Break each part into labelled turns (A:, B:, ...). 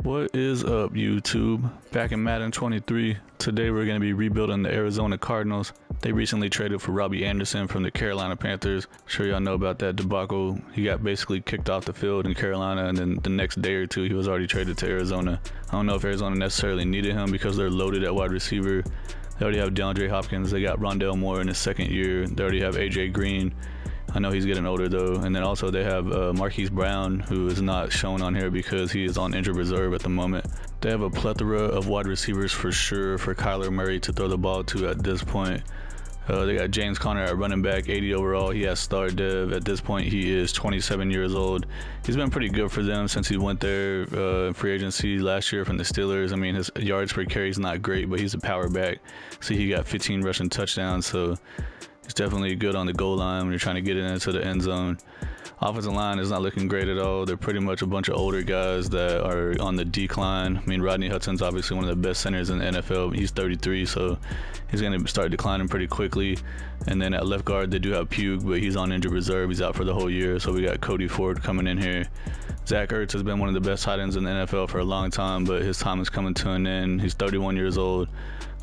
A: What is up, YouTube? Back in Madden 23, today we're going to be rebuilding the Arizona Cardinals. They recently traded for Robbie Anderson from the Carolina Panthers. I'm sure y'all know about that debacle. He got basically kicked off the field in Carolina, and then the next day or two he was already traded to Arizona. I don't know if Arizona necessarily needed him because they're loaded at wide receiver. They already have DeAndre Hopkins. They got Rondale Moore in his second year. They already have AJ Green. I know he's getting older though. And then also they have Marquise Brown, who is not shown on here because he is on injured reserve at the moment. They have a plethora of wide receivers for sure for Kyler Murray to throw the ball to at this point. They got James Conner at running back, 80 overall. He has star dev. At this point, he is 27 years old. He's been pretty good for them since he went there in free agency last year from the Steelers. I mean, his yards per carry is not great, but he's a power back. See, he got 15 rushing touchdowns, so he's definitely good on the goal line when you're trying to get it into the end zone. Offensive line is not looking great at all. They're pretty much a bunch of older guys that are on the decline. I mean, Rodney Hudson's obviously one of the best centers in the NFL. He's 33, so he's going to start declining pretty quickly. And then at left guard, they do have Pugh, but he's on injured reserve. He's out for the whole year. So we got Cody Ford coming in here. Zach Ertz has been one of the best tight ends in the NFL for a long time, but his time is coming to an end. He's 31 years old,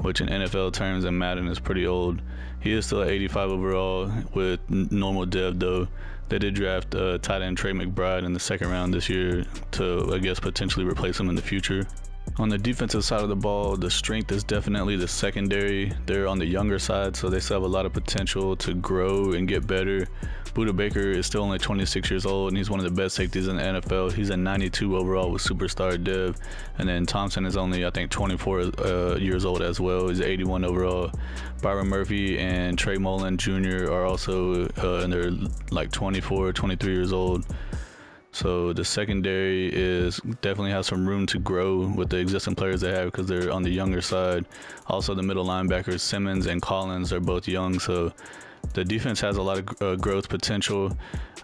A: which in NFL terms and Madden is pretty old. He is still at 85 overall with normal dev though. They did draft tight end Trey McBride in the second round this year to, I guess, potentially replace him in the future. On the defensive side of the ball, the strength is definitely the secondary. They're on the younger side, so they still have a lot of potential to grow and get better. Budda Baker is still only 26 years old, and he's one of the best safeties in the NFL. He's a 92 overall with superstar dev. And then Thompson is only, I think, 24 years old as well. He's 81 overall. Byron Murphy and Trey Mullen Jr. are also in their like 24, 23 years old. So the secondary is definitely has some room to grow with the existing players they have because they're on the younger side. Also, the middle linebackers Simmons and Collins are both young, so the defense has a lot of growth potential.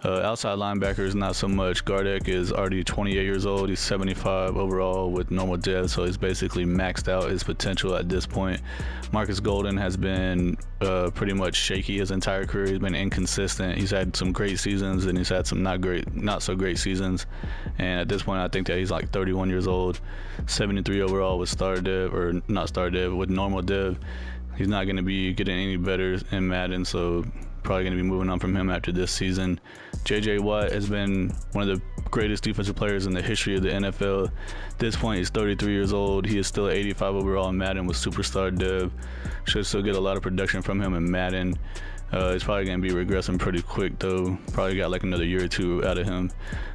A: Outside linebackers, not so much. Gardeck is already 28 years old. He's 75 overall with normal dev, so he's basically maxed out his potential at this point. Marcus Golden has been pretty much shaky his entire career. He's been inconsistent. He's had some great seasons and he's had some not so great seasons. And at this point, I think that he's like 31 years old, 73 overall with star dev, or not star dev, with normal dev. He's not going to be getting any better in Madden, so probably going to be moving on from him after this season. J.J. Watt has been one of the greatest defensive players in the history of the NFL. At this point, he's 33 years old. He is still 85 overall in Madden with superstar dev. Should still get a lot of production from him in Madden. He's probably going to be regressing pretty quick, though. Probably got like another year or two out of him.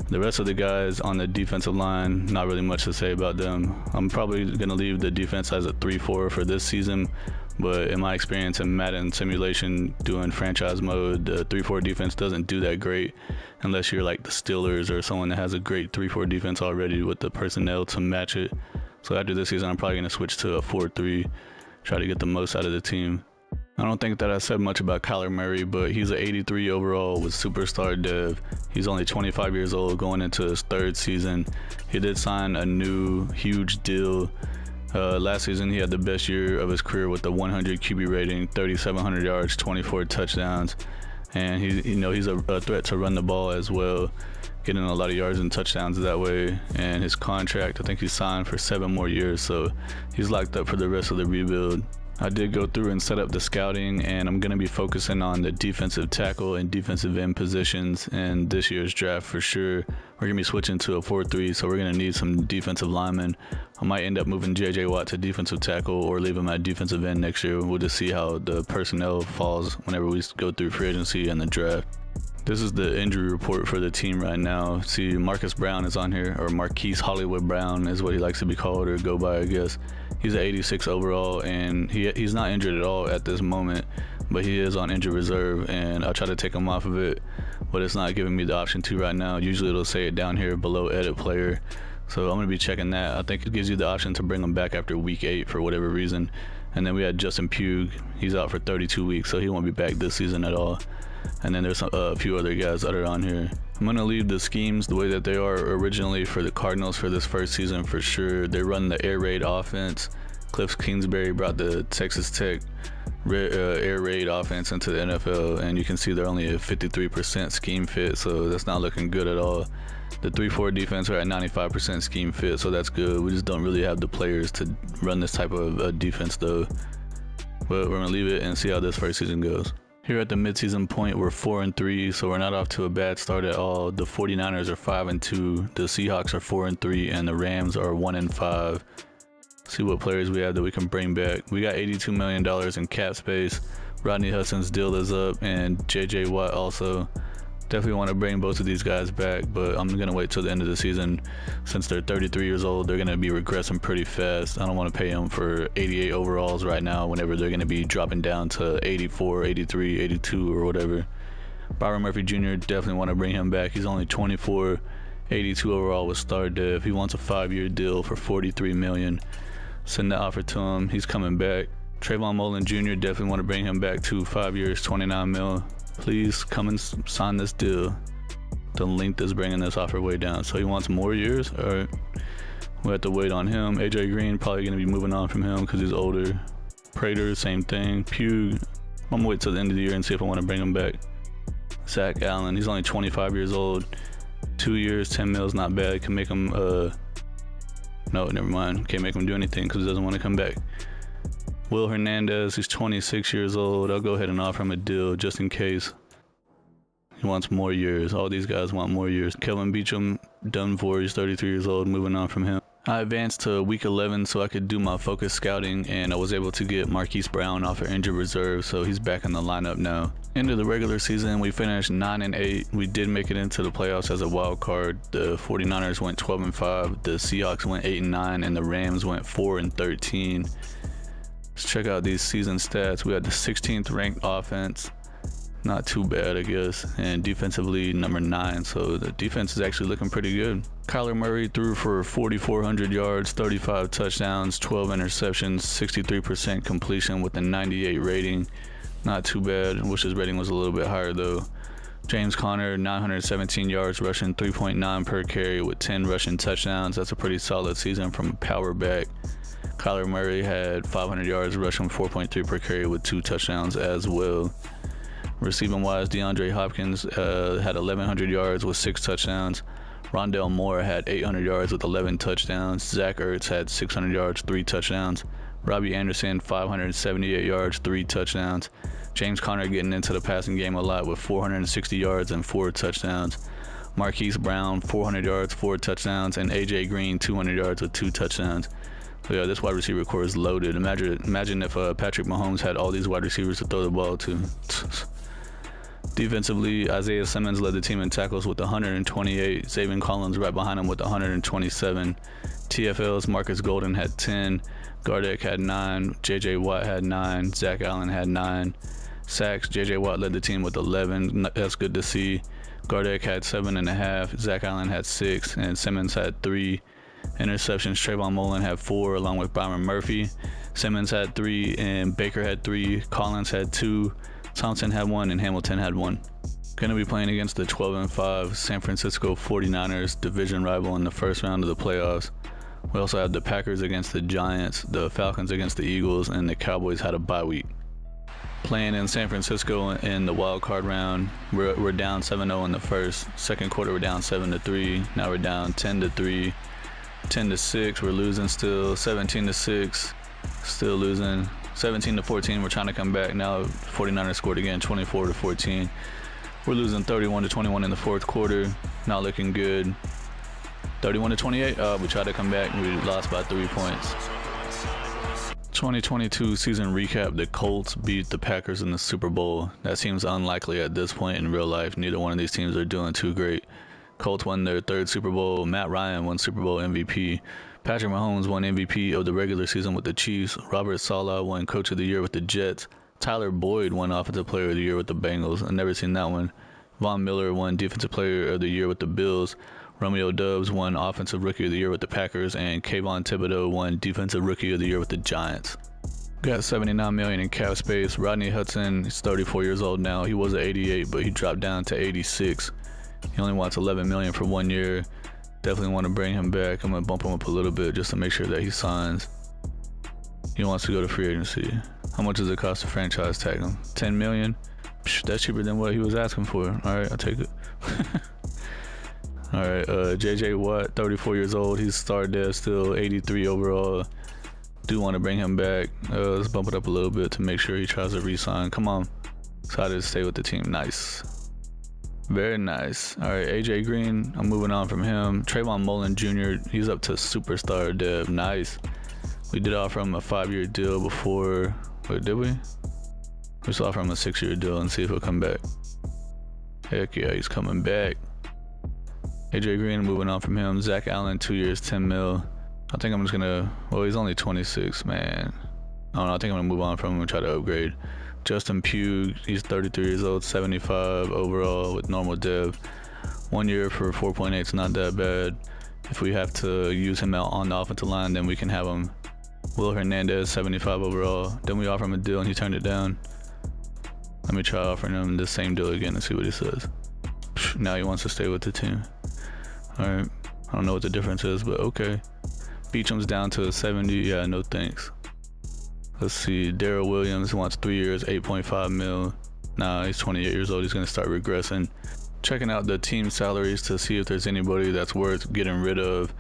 A: The rest of the guys on the defensive line, not really much to say about them. I'm probably going to leave the defense as a 3-4 for this season. But in my experience in Madden simulation doing franchise mode, the 3-4 defense doesn't do that great unless you're like the Steelers or someone that has a great 3-4 defense already with the personnel to match it. So after this season, I'm probably going to switch to a 4-3, try to get the most out of the team. I don't think that I said much about Kyler Murray, but he's an 83 overall with superstar dev. He's only 25 years old going into his third season. He did sign a new huge deal. Last season, he had the best year of his career with the 100 QB rating, 3,700 yards, 24 touchdowns. And he's a threat to run the ball as well, getting a lot of yards and touchdowns that way. And his contract, I think he signed for 7 more years, so he's locked up for the rest of the rebuild. I did go through and set up the scouting, and I'm going to be focusing on the defensive tackle and defensive end positions in this year's draft for sure. We're going to be switching to a 4-3, so we're going to need some defensive linemen. I might end up moving J.J. Watt to defensive tackle or leave him at defensive end next year. We'll just see how the personnel falls whenever we go through free agency and the draft. This is the injury report for the team right now. See, Marcus Brown is on here, or Marquise Hollywood Brown is what he likes to be called or go by, I guess. He's an 86 overall, and he's not injured at all at this moment, but he is on injured reserve, and I'll try to take him off of it, but it's not giving me the option to right now. Usually it'll say it down here below edit player, so I'm going to be checking that. I think it gives you the option to bring him back after week 8 for whatever reason. And then we had Justin Pugh. He's out for 32 weeks, so he won't be back this season at all. And then there's a few other guys that are on here. I'm going to leave the schemes the way that they are originally for the Cardinals for this first season for sure. They run the air raid offense. Cliff Kingsbury brought the Texas Tech air raid offense into the NFL, and you can see they're only at 53% scheme fit, so that's not looking good at all. The 3-4 defense are at 95% scheme fit, so that's good. We just don't really have the players to run this type of defense though. But we're gonna leave it and see how this first season goes. Here at the midseason point, we're 4-3, so we're not off to a bad start at all. The 49ers are 5-2, the Seahawks are 4-3, and the Rams are 1-5. See what players we have that we can bring back. We got $82 million in cap space. Rodney Hudson's deal is up, and JJ Watt also. Definitely want to bring both of these guys back, but I'm gonna wait till the end of the season. Since they're 33 years old, they're gonna be regressing pretty fast. I don't want to pay them for 88 overalls right now whenever they're gonna be dropping down to 84, 83, 82 or whatever. Byron Murphy Jr., definitely want to bring him back. He's only 24, 82 overall with star dev. He wants a 5-year deal for $43 million. Send the offer to him. He's coming back. Trayvon Mullen Jr., definitely want to bring him back to 5 years, $29 million. Please come and sign this deal. The length is bringing this offer way down. So he wants more years. All right, we have to wait on him. AJ Green, probably going to be moving on from him because he's older. Prater, same thing. Pugh, I'm going to wait till the end of the year and see if I want to bring him back. Zach Allen, he's only 25 years old. 2 years, 10 mils, not bad. Can make him no, never mind. Can't make him do anything because he doesn't want to come back. Will Hernandez, he's 26 years old. I'll go ahead and offer him a deal just in case. He wants more years. All these guys want more years. Kelvin Beachum, done for. He's 33 years old. Moving on from him. I advanced to week 11 so I could do my focus scouting, and I was able to get Marquise Brown off of injured reserve, so he's back in the lineup now. End of the regular season, we finished 9-8. We did make it into the playoffs as a wild card. The 49ers went 12-5, the Seahawks went 8-9, and the Rams went 4-13. Let's check out these season stats. We had the 16th ranked offense. Not too bad, I guess. And defensively, number 9. So the defense is actually looking pretty good. Kyler Murray threw for 4,400 yards, 35 touchdowns, 12 interceptions, 63% completion with a 98 rating. Not too bad. I wish his rating was a little bit higher though. James Conner, 917 yards rushing, 3.9 per carry with 10 rushing touchdowns. That's a pretty solid season from a power back. Kyler Murray had 500 yards rushing, 4.3 per carry with 2 touchdowns as well. Receiving wise, DeAndre Hopkins had 1,100 yards with 6 touchdowns. Rondale Moore had 800 yards with 11 touchdowns. Zach Ertz had 600 yards, 3 touchdowns. Robbie Anderson, 578 yards, 3 touchdowns. James Conner getting into the passing game a lot with 460 yards and 4 touchdowns. Marquise Brown, 400 yards, 4 touchdowns. And AJ Green, 200 yards with 2 touchdowns. So yeah, this wide receiver core is loaded. Imagine if Patrick Mahomes had all these wide receivers to throw the ball to. Defensively, Isaiah Simmons led the team in tackles with 128. Zaven Collins right behind him with 127. TFL's Marcus Golden had 10. Gardeck had 9. JJ Watt had 9. Zach Allen had 9. Sacks, JJ Watt led the team with 11. That's good to see. Gardeck had 7.5. Zach Allen had 6. And Simmons had 3. Interceptions, Trayvon Mullen had 4 along with Byron Murphy. Simmons had 3 and Baker had 3. Collins had 2. Thompson had 1 and Hamilton had 1. Gonna be playing against the 12-5 San Francisco 49ers, division rival in the first round of the playoffs. We also have the Packers against the Giants, the Falcons against the Eagles, and the Cowboys had a bye week. Playing in San Francisco in the wild card round, we're down 7-0 in the first. Second quarter we're down 7-3. Now we're down 10-3. 10-6, we're losing still. 17-6, still losing. 17-14, we're trying to come back. Now 49ers scored again, 24-14. We're losing 31-21 in the fourth quarter. Not looking good. 31-28, we tried to come back and we lost by 3 points. 2022 season recap, the Colts beat the Packers in the Super Bowl. That seems unlikely at this point in real life. Neither one of these teams are doing too great. Colts won their 3rd Super Bowl. Matt Ryan won Super Bowl MVP. Patrick Mahomes won MVP of the regular season with the Chiefs. Robert Saleh won Coach of the Year with the Jets. Tyler Boyd won Offensive Player of the Year with the Bengals. I've never seen that one. Von Miller won Defensive Player of the Year with the Bills. Romeo Doubs won Offensive Rookie of the Year with the Packers. And Kayvon Thibodeau won Defensive Rookie of the Year with the Giants. Got $79 million in cap space. Rodney Hudson, he's 34 years old now. He was at 88, but he dropped down to 86. He only wants $11 million for 1 year. Definitely want to bring him back. I'm going to bump him up a little bit just to make sure that he signs. He wants to go to free agency. How much does it cost to franchise tag him? 10 million? Psh, that's cheaper than what he was asking for. All right, I'll take it. All right, JJ Watt, 34 years old. He's started there still, 83 overall. Do want to bring him back. Let's bump it up a little bit to make sure he tries to re-sign. Come on. Excited to stay with the team. Nice. Very nice. All right, AJ Green, I'm moving on from him. Trayvon Mullen Jr., he's up to superstar dev. Nice. We did offer him a 5-year deal before. Wait, did we? We just offer him a 6-year deal and see if he'll come back. Heck yeah, he's coming back. AJ Green, moving on from him. Zach Allen, 2 years, 10 mil. I think I'm just gonna, well, he's only 26, man. I don't know, I think I'm gonna move on from him and try to upgrade. Justin Pugh, he's 33 years old, 75 overall with normal dev. 1 year for 4.8 is not that bad. If we have to use him out on the offensive line, then we can have him. Will Hernandez, 75 overall. Then we offer him a deal and he turned it down. Let me try offering him the same deal again and see what he says. Now he wants to stay with the team. All right, I don't know what the difference is, but okay. Beacham's down to a 70. Yeah, no thanks. Let's see, Darrell Williams wants 3 years, 8.5 mil. Nah, he's 28 years old. He's gonna start regressing. Checking out the team salaries to see if there's anybody that's worth getting rid of.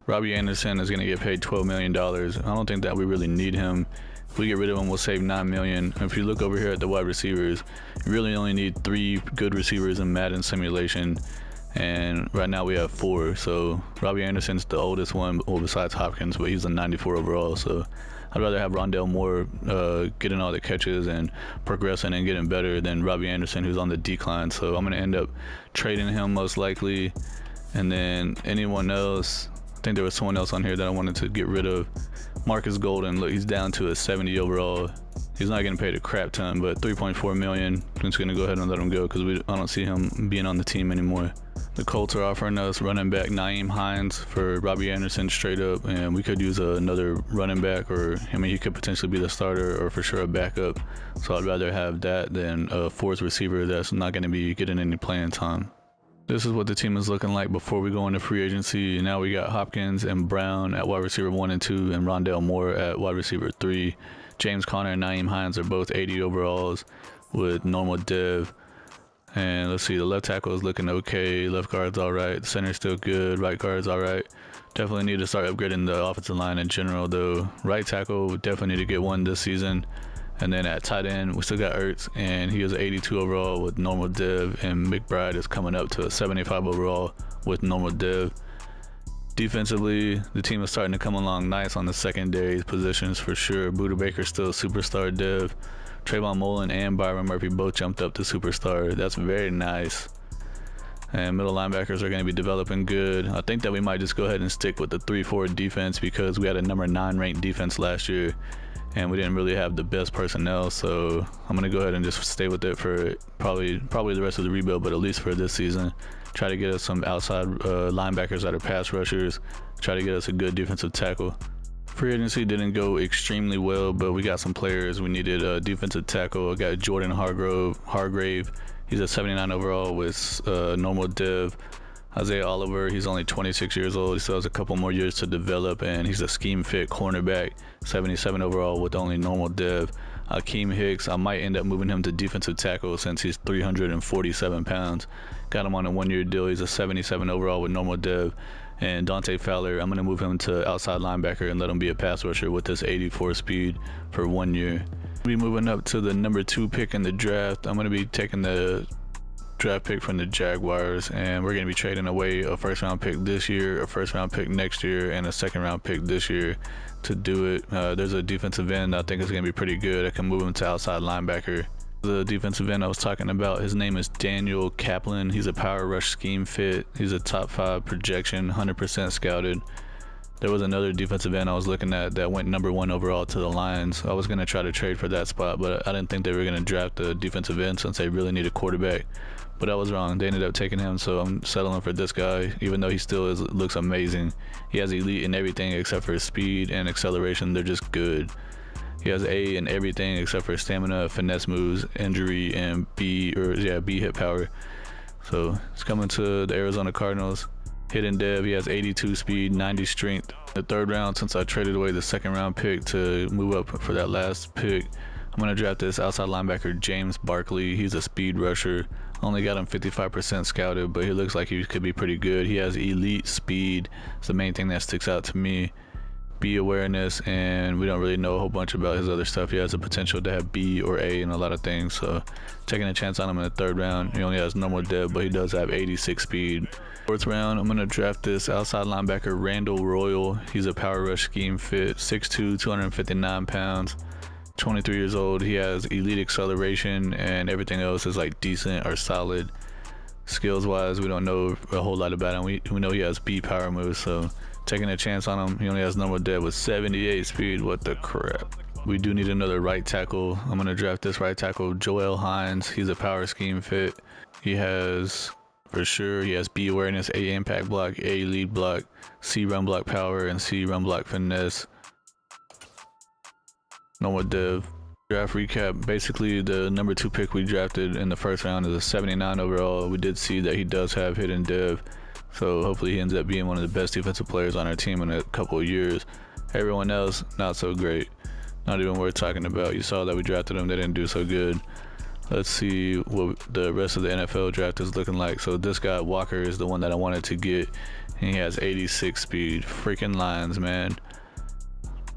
A: Robbie Anderson is gonna get paid $12 million. I don't think that we really need him. If we get rid of him, we'll save $9 million. If you look over here at the wide receivers, you really only need 3 good receivers in Madden simulation. And right now we have 4. So Robbie Anderson's the oldest one, well, besides Hopkins, but he's a 94 overall. So I'd rather have Rondale Moore getting all the catches and progressing and getting better than Robbie Anderson, who's on the decline. So I'm going to end up trading him most likely. And then anyone else, I think there was someone else on here that I wanted to get rid of. Marcus Golden, look, he's down to a 70 overall. He's not getting paid a crap ton, but 3.4 million. I'm just going to go ahead and let him go because I don't see him being on the team anymore. The Colts are offering us running back Nyheim Hines for Robbie Anderson straight up, and we could use another running back, or I mean, he could potentially be the starter or for sure a backup. So I'd rather have that than a 4th receiver that's not going to be getting any playing time. This is what the team is looking like before we go into free agency. Now we got Hopkins and Brown at wide receiver 1 and 2, and Rondale Moore at wide receiver 3. James Conner and Nyheim Hines are both 80 overalls with normal dev. And let's see, the left tackle is looking okay, left guard's all right, the center's still good, right guard's all right. Definitely need to start upgrading the offensive line in general though. Right tackle, we definitely need to get one this season. And then at tight end, we still got Ertz, and he is an 82 overall with normal dev, and McBride is coming up to a 75 overall with normal dev. Defensively, the team is starting to come along nice on the secondary positions for sure. Buda Baker's still superstar dev. Trayvon Mullen and Byron Murphy both jumped up to superstar. That's very nice. And middle linebackers are going to be developing good. I think that we might just go ahead and stick with the 3-4 defense because we had a number 9 ranked defense last year and we didn't really have the best personnel. So I'm going to go ahead and just stay with it for probably the rest of the rebuild, but at least for this season. Try to get us some outside linebackers that are pass rushers. Try to get us a good defensive tackle. Free agency didn't go extremely well, but we got some players. We needed a defensive tackle. I got Jordan Hargrave. He's a 79 overall with normal dev. Isaiah Oliver, he's only 26 years old. He still has a couple more years to develop, and he's a scheme fit cornerback, 77 overall with only normal dev. Akeem Hicks, I might end up moving him to defensive tackle since he's 347 pounds. Got him on a 1-year deal. He's a 77 overall with normal dev. And Dante Fowler, I'm going to move him to outside linebacker and let him be a pass rusher with this 84 speed for 1 year. We'll be moving up to the number 2 pick in the draft. I'm going to be taking the draft pick from the Jaguars, and we're going to be trading away a 1st round pick this year, a 1st round pick next year, and a 2nd round pick this year to do it. There's a defensive end I think is going to be pretty good. I can move him to outside linebacker. The defensive end I was talking about, his name is Daniel Kaplan. He's a power rush scheme fit. He's a top 5 projection, 100% scouted. There was another defensive end I was looking at that went number 1 overall to the Lions. I was going to try to trade for that spot, but I didn't think they were going to draft a defensive end since they really need a quarterback. But I was wrong. They ended up taking him, so I'm settling for this guy, even though he still looks amazing. He has elite in everything except for his speed and acceleration. They're just good. He has A in everything except for stamina, finesse moves, injury, and B hit power. So he's coming to the Arizona Cardinals. Hidden dev, he has 82 speed, 90 strength. The 3rd round, since I traded away the 2nd round pick to move up for that last pick, I'm going to draft this outside linebacker James Barkley. He's a speed rusher. Only got him 55% scouted, but he looks like he could be pretty good. He has elite speed. It's the main thing that sticks out to me. B awareness, and we don't really know a whole bunch about his other stuff. He has the potential to have B or A in a lot of things, so taking a chance on him in the 3rd round. He only has normal dev, but he does have 86 speed. 4th round, I'm going to draft this outside linebacker Randall Royal. He's a power rush scheme fit, 6'2", 259 pounds, 23 years old. He has elite acceleration, and everything else is like decent or solid. Skills wise, we don't know a whole lot about him. We know he has B power moves, so taking a chance on him. He only has normal dev with 78 speed. What the crap. We do need another right tackle. I'm going to draft this right tackle Joel Hines. He's a power scheme fit. He has, for sure, he has B awareness, A impact block, A lead block, C run block power, and C run block finesse. Normal dev. Draft recap. Basically, the number 2 pick we drafted in the 1st round is a 79 overall. We did see that he does have hidden dev, so hopefully he ends up being one of the best defensive players on our team in a couple of years. Everyone else, not so great. Not even worth talking about. You saw that we drafted them, they didn't do so good. Let's see what the rest of the NFL draft is looking like. So this guy, Walker, is the one that I wanted to get. And he has 86 speed. Freaking Lions, man.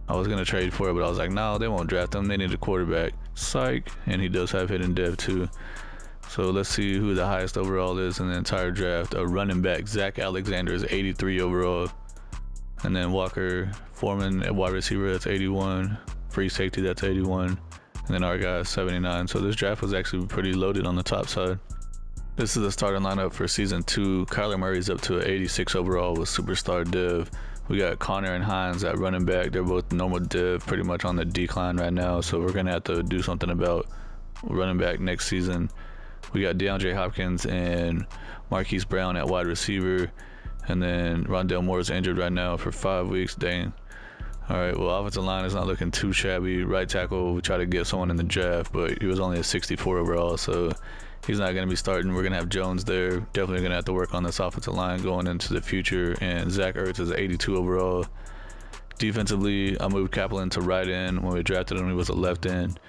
A: I was going to trade for it, but I was like, no, they won't draft him. They need a quarterback. Psych. And he does have hidden dev too. So let's see who the highest overall is in the entire draft. A running back, Zach Alexander, is 83 overall. And then Walker Foreman at wide receiver, that's 81. Free safety, that's 81. And then our guy is 79. So this draft was actually pretty loaded on the top side. This is the starting lineup for season 2. Kyler Murray's up to an 86 overall with superstar dev. We got Connor and Hines at running back. They're both normal dev, pretty much on the decline right now. So we're going to have to do something about running back next season. We got DeAndre Hopkins and Marquise Brown at wide receiver. And then Rondale Moore's injured right now for 5 weeks. Dang. All right, well, offensive line is not looking too shabby. Right tackle, we tried to get someone in the draft, but he was only a 64 overall, so he's not going to be starting. We're going to have Jones there. Definitely going to have to work on this offensive line going into the future. And Zach Ertz is 82 overall. Defensively, I moved Kaplan to right end. When we drafted him, he was a left end.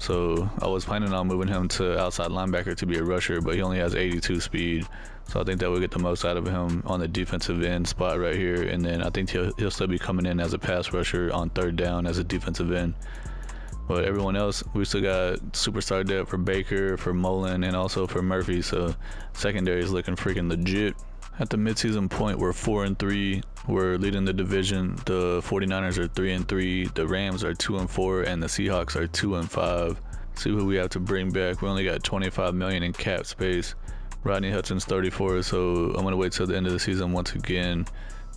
A: So I was planning on moving him to outside linebacker to be a rusher, but he only has 82 speed. So I think that we'll get the most out of him on the defensive end spot right here. And then I think he'll still be coming in as a pass rusher on 3rd down as a defensive end. But everyone else, we still got superstar depth for Baker, for Mullen, and also for Murphy. So secondary is looking freaking legit. At the midseason point, we're 4-3. We're leading the division. The 49ers are 3-3. The Rams are 2-4, and the Seahawks are 2-5. See who we have to bring back. We only got $25 million in cap space. Rodney Hudson's 34, so I'm gonna wait till the end of the season once again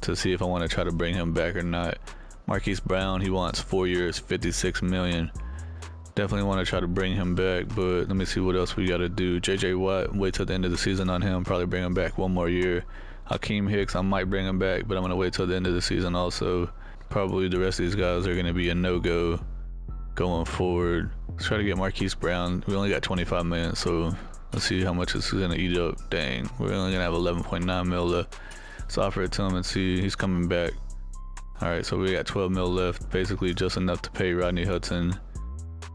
A: to see if I want to try to bring him back or not. Marquise Brown, he wants 4 years, $56 million. Definitely want to try to bring him back, but let me see what else we got to do. JJ Watt, wait till the end of the season on him, probably bring him back 1 more year. Hakeem Hicks, I might bring him back, but I'm going to wait till the end of the season also. Probably the rest of these guys are going to be a no-go going forward. Let's try to get Marquise Brown. We only got 25 million, so let's see how much it's going to eat up. Dang, we're only going to have 11.9 mil left. Let's offer it to him and see he's coming back. All right, so we got 12 mil left, basically just enough to pay Rodney Hudson.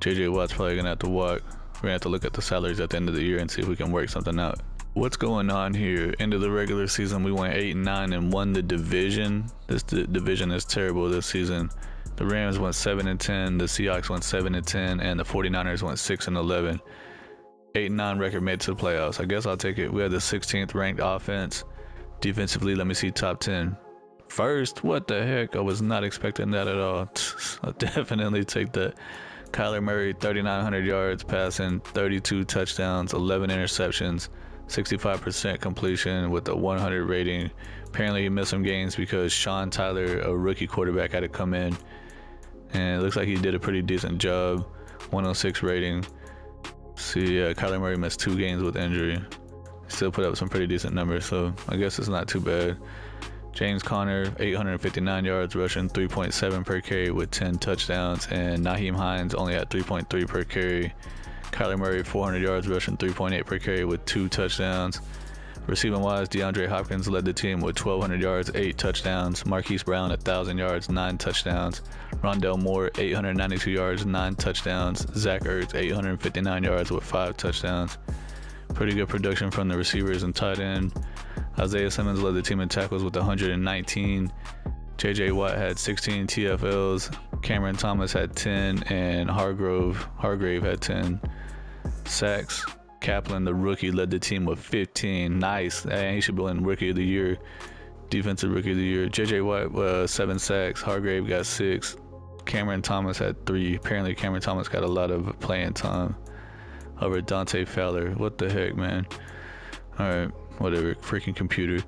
A: JJ Watt's probably going to have to walk. We're going to have to look at the salaries at the end of the year and see if we can work something out. What's going on here? End of the regular season, we went 8-9 and won the division. This division is terrible this season. The Rams went 7-10, the Seahawks went 7-10, and the 49ers went 6-11. 8-9 record made to the playoffs. I guess I'll take it. We had the 16th ranked offense. Defensively, let me see top 10. First, what the heck? I was not expecting that at all. I'll definitely take that. Kyler Murray, 3,900 yards passing, 32 touchdowns, 11 interceptions, 65% completion with a 100 rating. Apparently he missed some games because Sean Tyler, a rookie quarterback, had to come in. And it looks like he did a pretty decent job. 106 rating. See, Kyler Murray missed 2 games with injury. Still put up some pretty decent numbers, so I guess it's not too bad. James Conner, 859 yards rushing, 3.7 per carry with 10 touchdowns. And Nyheim Hines only at 3.3 per carry. Kyler Murray, 400 yards rushing, 3.8 per carry with 2 touchdowns. Receiving wise, DeAndre Hopkins led the team with 1,200 yards, 8 touchdowns. Marquise Brown, 1,000 yards, 9 touchdowns. Rondell Moore, 892 yards, 9 touchdowns. Zach Ertz, 859 yards with 5 touchdowns. Pretty good production from the receivers and tight end. Isaiah Simmons led the team in tackles with 119. J.J. Watt had 16 TFLs. Cameron Thomas had 10, and Hargrave had 10 sacks. Kaplan, the rookie, led the team with 15. Nice. He should be in Rookie of the Year, Defensive Rookie of the Year. J.J. Watt, 7 sacks. Hargrave got 6. Cameron Thomas had 3. Apparently, Cameron Thomas got a lot of playing time over Dante Fowler. What the heck, man? All right, whatever. Freaking computer.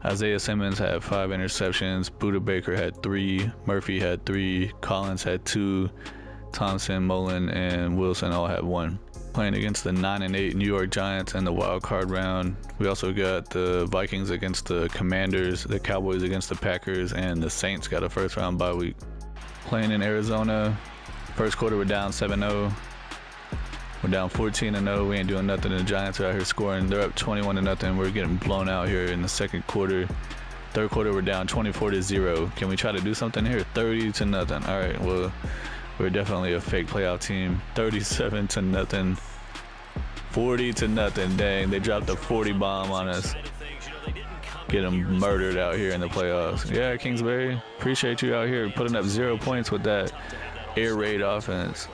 A: Isaiah Simmons had 5 interceptions. Buda Baker had 3. Murphy had 3. Collins had 2. Thompson, Mullen, and Wilson all had 1. Playing against the 9-8 New York Giants in the wild card round. We also got the Vikings against the Commanders, the Cowboys against the Packers, and the Saints got a first round bye week. Playing in Arizona, first quarter we're down 7-0. We're down 14-0. We ain't doing nothing. The Giants are out here scoring. They're up 21-0. We're getting blown out here in the second quarter. Third quarter we're down 24-0. Can we try to do something here? 30-0. All right, well, we're definitely a fake playoff team. 37-0. 40-0. Dang, they dropped a 40 bomb on us. Get them murdered out here in the playoffs. Yeah, Kingsbury, appreciate you out here putting up 0 points with that air raid offense.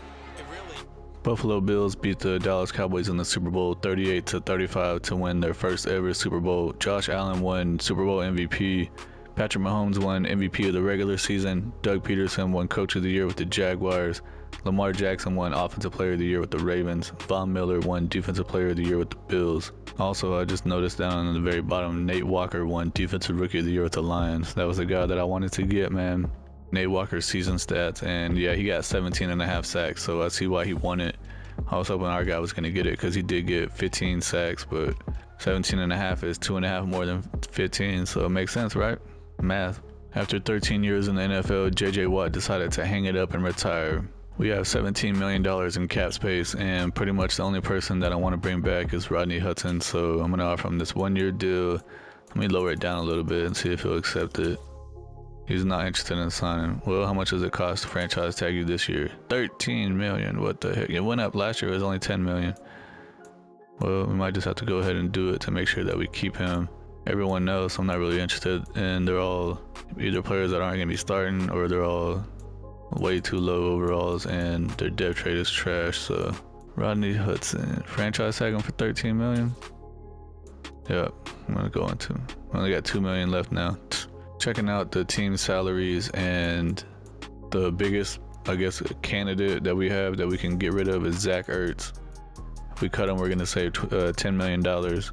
A: Buffalo Bills beat the Dallas Cowboys in the Super Bowl 38-35 to win their first ever Super Bowl. Josh Allen won Super Bowl MVP. Patrick Mahomes won MVP of the regular season. Doug Peterson won Coach of the Year with the Jaguars. Lamar Jackson won Offensive Player of the Year with the Ravens. Von Miller won Defensive Player of the Year with the Bills. Also, I just noticed down on the very bottom, Nate Walker won Defensive Rookie of the Year with the Lions. That was a guy that I wanted to get, man. Nate Walker's season stats, and yeah, he got 17.5 sacks, so I see why he won it. I was hoping our guy was going to get it because he did get 15 sacks, but 17.5 is 2.5 more than 15, so it makes sense, right? Math. After 13 years in the NFL, J.J. Watt decided to hang it up and retire. We have $17 million in cap space, and pretty much the only person that I want to bring back is Rodney Hudson, so I'm going to offer him this 1-year deal. Let me lower it down a little bit and see if he'll accept it. He's not interested in signing. Well, how much does it cost to franchise tag you this year? $13 million. What the heck? It went up last year. It was only $10 million. Well, we might just have to go ahead and do it to make sure that we keep him. Everyone knows I'm not really interested, and they're all either players that aren't going to be starting, or they're all way too low overalls, and their depth trade is trash. So Rodney Hudson, franchise tag him for $13 million. Yep, I'm gonna go into. I only got $2 million left now. Checking out the team salaries, and the biggest, I guess, candidate that we have that we can get rid of is Zach Ertz. If we cut him, we're gonna save $10 million. He's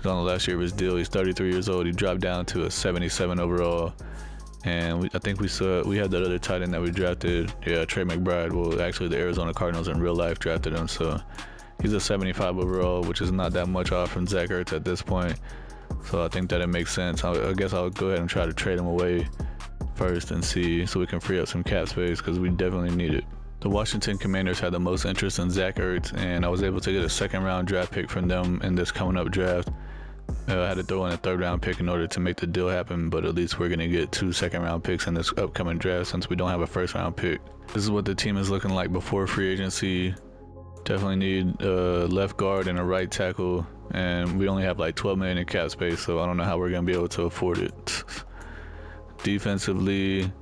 A: on the last year of his deal. He's 33 years old. He dropped down to a 77 overall. And I think we had that other tight end that we drafted, Trey McBride. Well, actually, the Arizona Cardinals in real life drafted him, so he's a 75 overall, which is not that much off from Zach Ertz at this point. So I think that it makes sense. I guess I'll go ahead and try to trade him away first and see, so we can free up some cap space, because we definitely need it. The Washington Commanders had the most interest in Zach Ertz, and I was able to get a second-round draft pick from them in this coming up draft. I had to throw in a third-round pick in order to make the deal happen, but at least we're going to get 2 second-round picks in this upcoming draft since we don't have a first-round pick. This is what the team is looking like before free agency. Definitely need a left guard and a right tackle, and we only have like $12 million in cap space, so I don't know how we're going to be able to afford it. Defensively,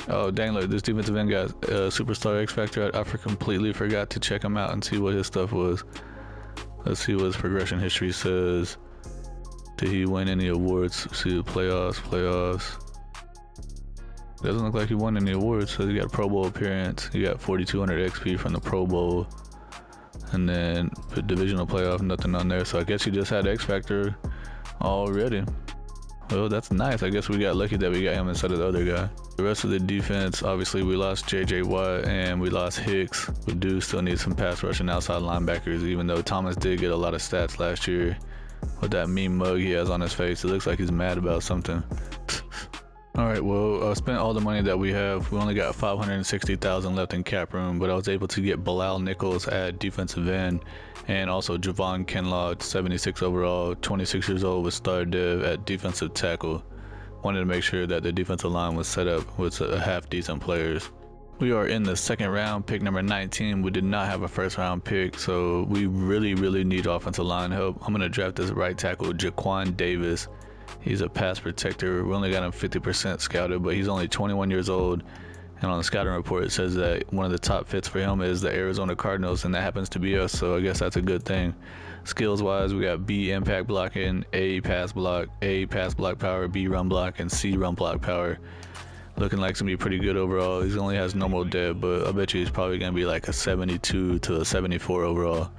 A: oh dang, look, this defensive end got a superstar X Factor. I completely forgot to check him out and see what his stuff was. Let's see what his progression history says. Did he win any awards? See the playoffs. Doesn't look like he won any awards. So he got a Pro Bowl appearance. He got 4,200 XP from the Pro Bowl. And then the divisional playoff, nothing on there. So I guess he just had X Factor already. Well, that's nice. I guess we got lucky that we got him instead of the other guy. The rest of the defense, obviously we lost J.J. Watt and we lost Hicks. We do still need some pass rushing outside linebackers, even though Thomas did get a lot of stats last year. With that mean mug he has on his face, it looks like he's mad about something. All right, well, spent all the money that we have. We only got 560,000 left in cap room, but I was able to get Bilal Nichols at defensive end, and also Javon Kinlaw, 76 overall, 26 years old, with star dev at defensive tackle. Wanted to make sure that the defensive line was set up with half decent players. We are in the second round, pick number 19. We did not have a first round pick, so we really need offensive line help. I'm gonna draft this right tackle, Jaquan Davis. He's a pass protector. We only got him 50% scouted, but he's only 21 years old. And on the scouting report, it says that one of the top fits for him is the Arizona Cardinals, and that happens to be us, so I guess that's a good thing. Skills-wise, we got B, impact blocking, A, pass block power, B, run block, and C, run block power. Looking like it's going to be pretty good overall. He only has normal dev, but I bet you he's probably going to be like a 72 to a 74 overall.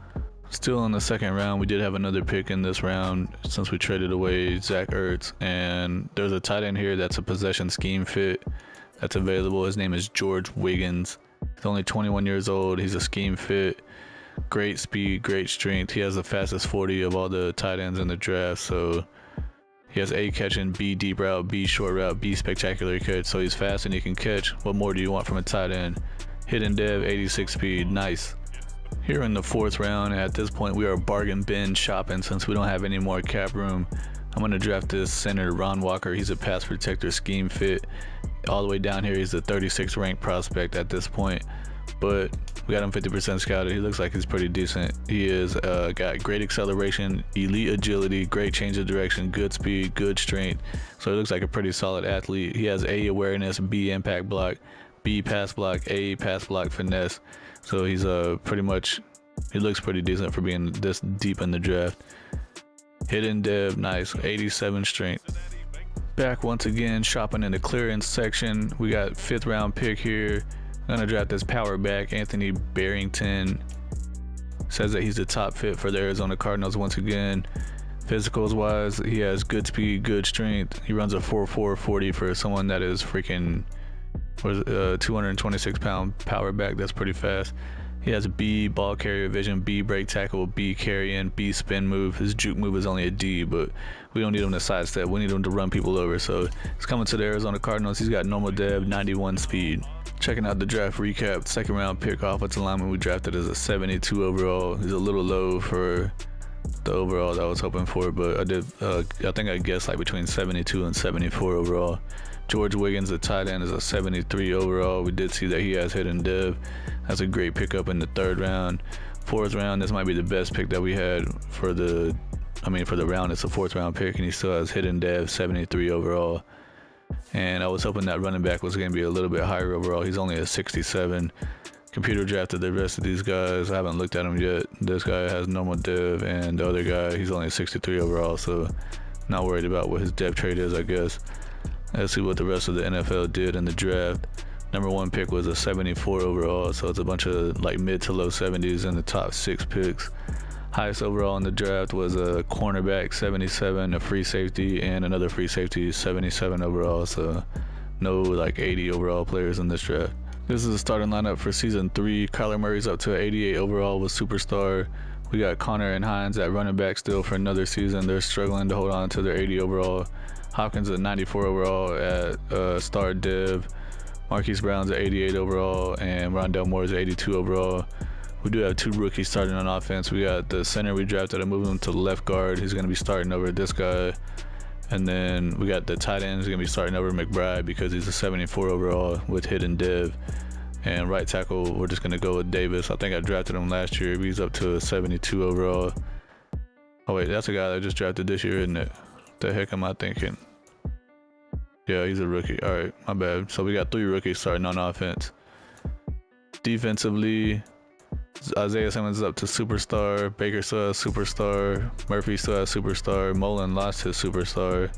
A: Still in the second round, we did have another pick in this round since we traded away Zach Ertz, and there's a tight end here that's a possession scheme fit that's available. His name is George Wiggins. He's only 21 years old. He's a scheme fit, great speed, great strength. He has the fastest 40 of all the tight ends in the draft, so he has A, catching, B, deep route, B, short route, B, spectacular catch, so he's fast and he can catch. What more do you want from a tight end? Hidden dev, 86 speed, nice. Here in the fourth round, at this point we are bargain bin shopping since we don't have any more cap room. I'm going to draft this center, Ron Walker. He's a pass protector, scheme fit. All the way down here, he's the 36th ranked prospect at this point, but we got him 50% scouted. He looks like he's pretty decent. He is got great acceleration, elite agility, great change of direction, good speed, good strength. So he looks like a pretty solid athlete. He has A, awareness, B, impact block, B, pass block, A, pass block, finesse. So he's he looks pretty decent for being this deep in the draft. Hidden dev, nice, 87 strength. Back once again, shopping in the clearance section. We got 5th round pick here. I'm gonna draft this power back, Anthony Barrington. Says that he's the top fit for the Arizona Cardinals once again. Physicals wise, he has good speed, good strength. He runs a 4.4 40 for someone that is freaking 226 pound power back. That's pretty fast. He has B, ball carrier vision, B, break tackle, B, carry-in, B, spin move. His juke move is only a D, but we don't need him to sidestep. We need him to run people over. So he's coming to the Arizona Cardinals. He's got normal dev, 91 speed. Checking out the draft recap, second round pick offensive lineman we drafted as a 72 overall. He's a little low for the overall that I was hoping for, but I think I guessed like between 72 and 74 overall. George Wiggins, the tight end, is a 73 overall. We did see that he has hidden dev. That's a great pickup in the third round. Fourth round, this might be the best pick that we had for the round. It's a 4th round pick, and he still has hidden dev, 73 overall. And I was hoping that running back was going to be a little bit higher overall. He's only a 67. Computer drafted the rest of these guys. I haven't looked at them yet. This guy has normal dev, and the other guy, he's only a 63 overall, so not worried about what his depth trade is, I guess. Let's see what the rest of the NFL did in the draft. Number 1 pick was a 74 overall, so it's a bunch of like mid to low 70s in the top 6 picks. Highest overall in the draft was a cornerback, 77, a free safety, and another free safety, 77 overall, so no like 80 overall players in this draft. This is the starting lineup for season 3. Kyler Murray's up to 88 overall with superstar. We got Connor and Hines at running back still for another season. They're struggling to hold on to their 80 overall. Hopkins at 94 overall at star div. Marquise Brown's at 88 overall, and Rondell Moore's at 82 overall. We do have 2 rookies starting on offense. We got the center we drafted. I moved him to left guard. He's going to be starting over this guy. And then we got the tight end. He's going to be starting over McBride because he's a 74 overall with hidden dev. And right tackle, we're just going to go with Davis. I think I drafted him last year. He's up to a 72 overall. Oh, wait, that's a guy that I just drafted this year, isn't it? The heck am I thinking? Yeah, he's a rookie. All right, my bad. So we got 3 rookies starting on offense. Defensively, Isaiah Simmons is up to superstar. Baker still has superstar. Murphy still has superstar. Mullen lost his superstar.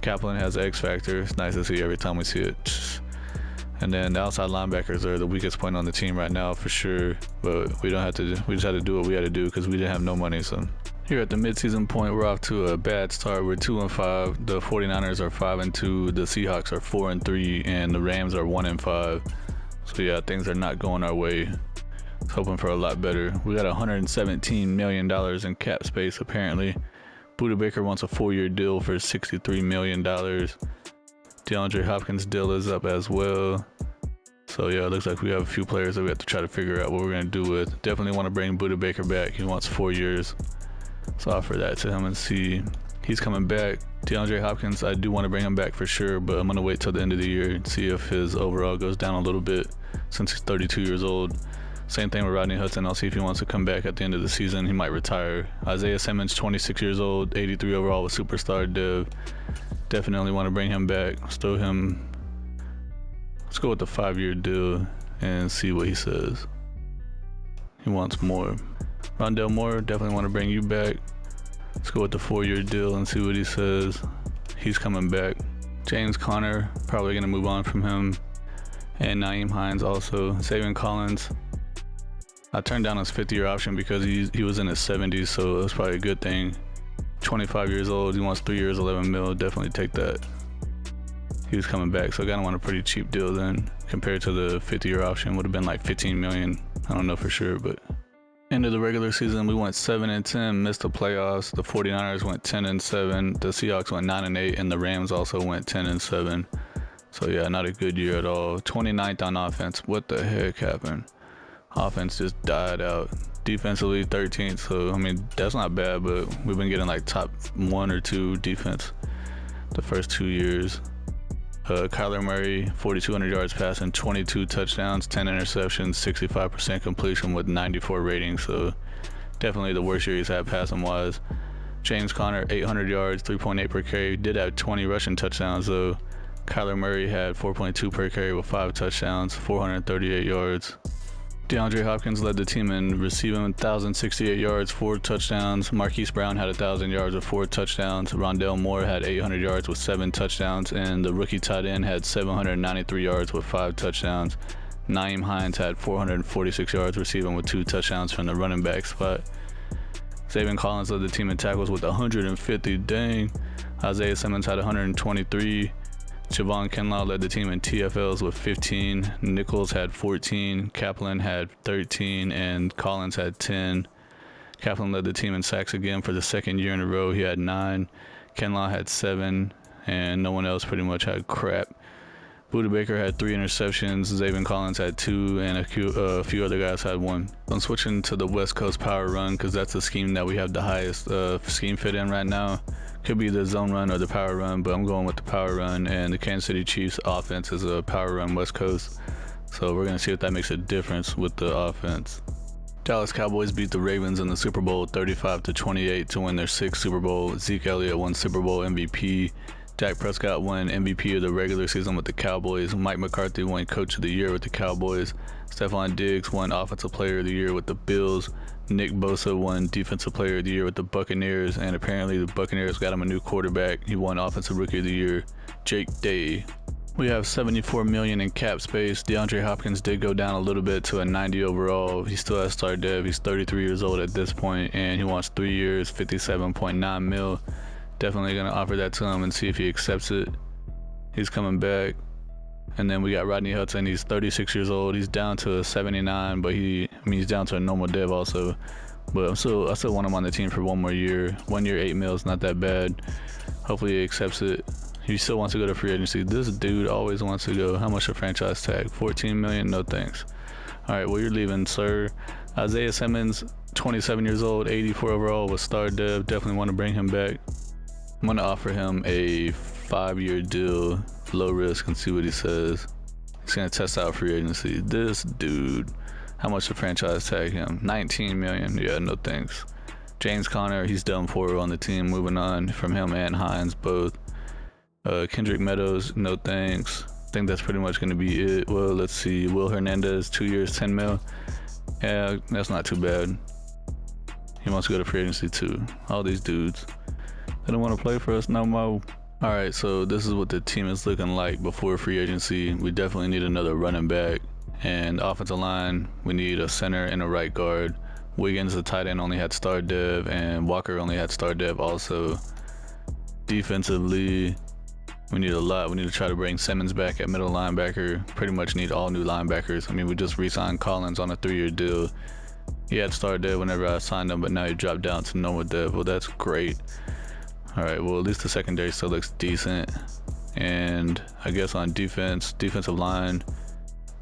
A: Kaplan has X factor. It's nice to see every time we see it. And then the outside linebackers are the weakest point on the team right now for sure. But we just had to do what we had to do because we didn't have no money. So here at the midseason point, we're off to a bad start. We're 2-5. The 49ers are 5-2. The Seahawks are 4-3, and the Rams are 1-5. So yeah, things are not going our way. Hoping for a lot better. We got $117 million in cap space apparently. Buda Baker wants a 4-year deal for $63 million. DeAndre Hopkins' deal is up as well. So yeah, it looks like we have a few players that we have to try to figure out what we're going to do with. Definitely want to bring Buda Baker back. He wants 4 years. So I'll offer that to him and see. He's coming back. DeAndre Hopkins, I do want to bring him back for sure, but I'm going to wait till the end of the year and see if his overall goes down a little bit since he's 32 years old. Same thing with Rodney Hudson. I'll see if he wants to come back at the end of the season. He might retire. Isaiah Simmons, 26 years old, 83 overall with superstar dev. Definitely want to bring him back. Let's throw him. Let's go with the 5-year deal and see what he says. He wants more. Rondell Moore, definitely want to bring you back. Let's go with the 4-year deal and see what he says. He's coming back. James Conner, probably going to move on from him. And Nyheim Hines also. Zaven Collins. I turned down his 5th-year option because he was in his 70s, so that's probably a good thing. 25 years old, he wants 3 years, 11 mil. Definitely take that. He was coming back, so I got him on a pretty cheap deal then. Compared to the 5th-year option, would have been like 15 million. I don't know for sure, but end of the regular season, we went 7-10, missed the playoffs. The 49ers went 10-7, the Seahawks went 9-8, and the Rams also went 10-7. So yeah, not a good year at all. 29th on offense. What the heck happened? Offense just died out. Defensively 13th, so I mean that's not bad, but we've been getting like top 1 or 2 defense the first 2 years. Kyler Murray, 4,200 yards passing, 22 touchdowns, 10 interceptions, 65% completion with 94 ratings. So definitely the worst year he's had passing wise. James Conner, 800 yards, 3.8 per carry. Did have 20 rushing touchdowns though. Kyler Murray had 4.2 per carry with 5 touchdowns, 438 yards. DeAndre Hopkins led the team in receiving 1,068 yards, 4 touchdowns. Marquise Brown had 1,000 yards with 4 touchdowns. Rondell Moore had 800 yards with 7 touchdowns. And the rookie tight end had 793 yards with 5 touchdowns. Nyheim Hines had 446 yards receiving with 2 touchdowns from the running back spot. Zaven Collins led the team in tackles with 150. Dang. Isaiah Simmons had 123. Javon Kinlaw led the team in TFLs with 15. Nichols had 14. Kaplan had 13. And Collins had 10. Kaplan led the team in sacks again for the 2nd year in a row. He had 9. Kinlaw had 7. And no one else pretty much had crap. Buda Baker had 3 interceptions. Zaven Collins had 2. And a few other guys had 1. I'm switching to the West Coast power run because that's the scheme that we have the highest scheme fit in right now. Could be the zone run or the power run, but I'm going with the power run, and the Kansas City Chiefs offense is a power run West Coast. So we're going to see if that makes a difference with the offense. Dallas Cowboys beat the Ravens in the Super Bowl 35-28 to win their 6th Super Bowl. Zeke Elliott won Super Bowl MVP. Dak Prescott won MVP of the regular season with the Cowboys. Mike McCarthy won Coach of the Year with the Cowboys. Stephon Diggs won Offensive Player of the Year with the Bills. Nick Bosa won Defensive Player of the Year with the Buccaneers, and apparently the Buccaneers got him a new quarterback. He won Offensive Rookie of the Year, Jake Day. We have $74 million in cap space. DeAndre Hopkins did go down a little bit to a 90 overall. He still has star dev. He's 33 years old at this point, and he wants 3 years, 57.9 mil. Definitely going to offer that to him and see if he accepts it. He's coming back. And then we got Rodney Hudson. He's 36 years old. He's down to a 79, but he's down to a normal dev also. But I still want him on the team for 1 more year. 1 year, 8 mil is not that bad. Hopefully he accepts it. He still wants to go to free agency. This dude always wants to go. How much a franchise tag? 14 million? No thanks. All right, well, you're leaving, sir. Isaiah Simmons, 27 years old, 84 overall with star dev. Definitely want to bring him back. I'm going to offer him a 5-year deal, low risk, and see what he says. He's going to test out free agency. This dude, how much the franchise tag him? 19 million. Yeah, no thanks. James Conner, he's done for on the team. Moving on from him and Hines both. Kendrick Meadows, no thanks. I think that's pretty much going to be it. Well, let's see. Will Hernandez, 2 years, 10 mil. Yeah, that's not too bad. He wants to go to free agency too. All these dudes. They don't want to play for us no more. Alright, so this is what the team is looking like before free agency. We definitely need another running back. And offensive line, we need a center and a right guard. Wiggins, the tight end, only had star dev, and Walker only had star dev also. Defensively, we need a lot. We need to try to bring Simmons back at middle linebacker. Pretty much need all new linebackers. I mean, we just re-signed Collins on a 3-year deal. He had star dev whenever I signed him, but now he dropped down to normal dev. Well, that's great. All right, well, at least the secondary still looks decent. And I guess on defensive line,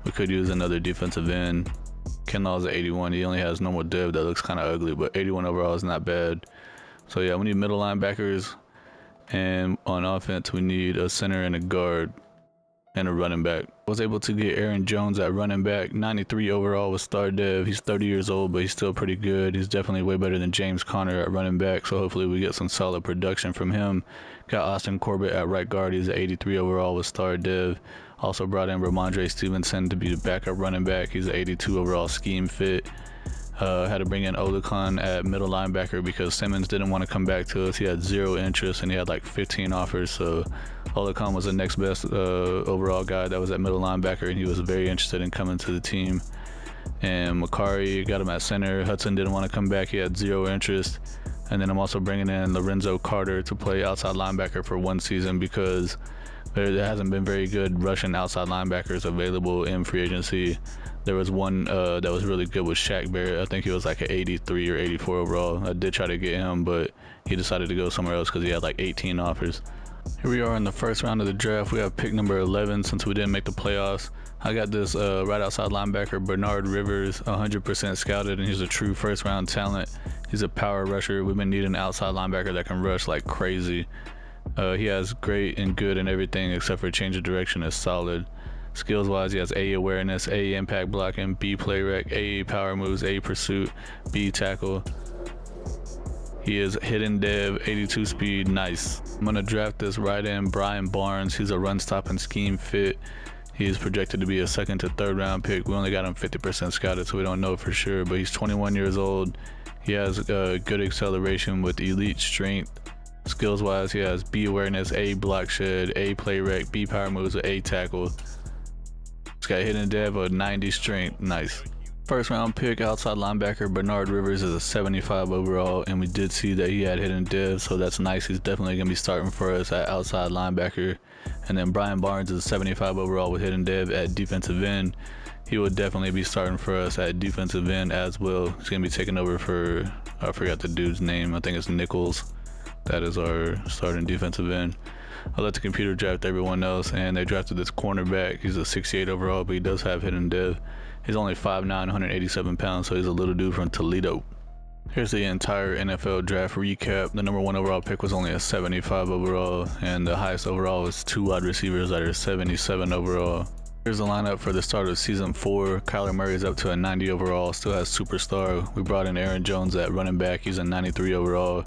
A: we could use another defensive end. Kinlaw's at 81. He only has normal div that looks kind of ugly, but 81 overall is not bad. So yeah, we need middle linebackers, and on offense we need a center and a guard and a running back. I was able to get Aaron Jones at running back, 93 overall with star dev. He's 30 years old, but he's still pretty good. He's definitely way better than James Conner at running back, so hopefully we get some solid production from him. Got Austin Corbett at right guard. He's at 83 overall with star dev. Also brought in Ramondre Stevenson to be the backup running back. He's an 82 overall scheme fit. Had to bring in Olicon at middle linebacker because Simmons didn't want to come back to us. He had zero interest and he had like 15 offers. So Olicon was the next best overall guy that was at middle linebacker, and he was very interested in coming to the team. And Makari got him at center. Hudson didn't want to come back. He had zero interest. And then I'm also bringing in Lorenzo Carter to play outside linebacker for one season because there hasn't been very good Russian outside linebackers available in free agency. There was one that was really good with Shaq Barrett. I think he was like an 83 or 84 overall. I did try to get him, but he decided to go somewhere else because he had like 18 offers. Here we are in the first round of the draft. We have pick number 11 since we didn't make the playoffs. I got this right outside linebacker, Bernard Rivers, 100% scouted, and he's a true first round talent. He's a power rusher. We've been needing an outside linebacker that can rush like crazy. He has great and good and everything except for change of direction is solid. Skills wise, he has A awareness, A impact blocking, B play rec, A power moves, A pursuit, B tackle. He is hidden dev, 82 speed, nice. I'm gonna draft this right end, Brian Barnes. He's a run stop and scheme fit. He is projected to be a second to third round pick. We only got him 50% scouted, so we don't know for sure, but he's 21 years old. He has good acceleration with elite strength. Skills wise, he has B awareness, A block shed, A play rec, B power moves, A tackle. He's got hidden dev, a 90 strength, nice. First round pick, outside linebacker, Bernard Rivers is a 75 overall, and we did see that he had hidden dev, so that's nice. He's definitely gonna be starting for us at outside linebacker. And then Brian Barnes is a 75 overall with hidden dev at defensive end. He will definitely be starting for us at defensive end as well. He's gonna be taking over for, I forgot the dude's name, I think it's Nichols. That is our starting defensive end. I let the computer draft everyone else, and they drafted this cornerback. He's a 68 overall, but he does have hidden dev. He's only 5'9", 187 pounds, so he's a little dude from Toledo. Here's the entire NFL draft recap. The number 1 overall pick was only a 75 overall, and the highest overall was 2 wide receivers that are 77 overall. Here's the lineup for the start of season 4. Kyler Murray is up to a 90 overall, still has superstar. We brought in Aaron Jones at running back. He's a 93 overall.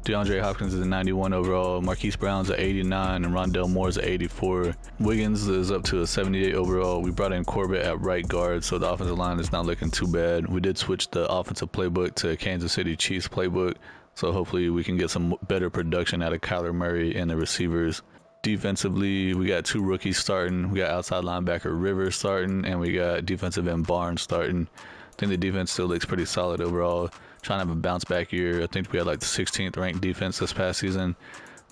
A: DeAndre Hopkins is a 91 overall, Marquise Brown's a 89, and Rondell Moore's a 84. Wiggins is up to a 78 overall. We brought in Corbett at right guard, so the offensive line is not looking too bad. We did switch the offensive playbook to Kansas City Chiefs playbook, so hopefully we can get some better production out of Kyler Murray and the receivers. Defensively, we got 2 rookies starting. We got outside linebacker Rivers starting, and we got defensive end Barnes starting. I think the defense still looks pretty solid overall. Trying to have a bounce back year. I think we had like the 16th ranked defense this past season,